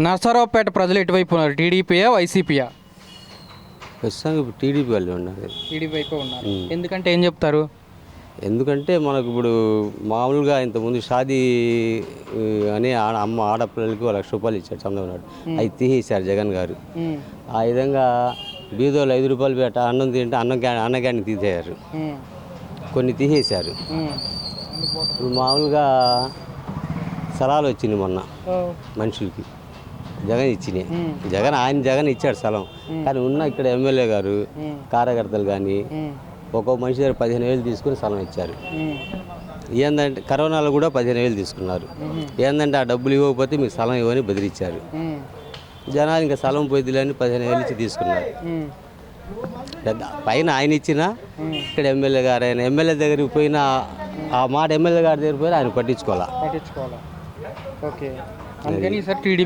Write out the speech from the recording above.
నరసరావుపేట ప్రజలు ఎటువైపు ఉన్నారు? టీడీపీయా వైసీపీయా? ప్రస్తుతానికి ఇప్పుడు టీడీపీ వాళ్ళు ఉన్నారు. టీడీపీ వైపు ఉన్నారు. ఎందుకంటే ఏం చెప్తారు? ఎందుకంటే మనకు ఇప్పుడు మామూలుగా ఇంతకుముందు షాదీ అని అమ్మ ఆడపిల్లలకి ఒక ₹1,00,000 ఇచ్చాడు చంద్రబాబు నాయుడు. అవి తీసేశారు జగన్ గారు. ఆ విధంగా బీదోళ్ళు ₹5 పెట్ట అన్నం తింటే అన్న క్యాంటీన్ తీసేశారు. కొన్ని తీసేశారు. ఇప్పుడు మామూలుగా స్థలాలు వచ్చినాయి మొన్న మనుషులకి జగన్ ఇచ్చినాయి. జగన్ ఇచ్చాడు స్థలం. కానీ ఉన్న ఇక్కడ ఎమ్మెల్యే గారు కార్యకర్తలు కానీ ఒక్కో మనిషి దగ్గర 15,000 తీసుకుని స్థలం ఇచ్చారు. ఏంటంటే కరోనాలో కూడా 15,000 తీసుకున్నారు. ఏంటంటే ఆ డబ్బులు ఇవ్వకపోతే మీకు స్థలం ఇవ్వని బెదిరించారు. జనాలు ఇంకా స్థలం పోయిద్దులని 15,000 ఇచ్చి తీసుకున్నారు. పైన ఆయన ఇచ్చినా ఇక్కడ ఎమ్మెల్యే గారు ఆయన ఎమ్మెల్యే దగ్గరికి పోయినా ఆ మాట ఎమ్మెల్యే గారి దగ్గర పోయినా ఆయన పట్టించుకోవాలా. ఓకే, అందుకని సార్ టీడీపీ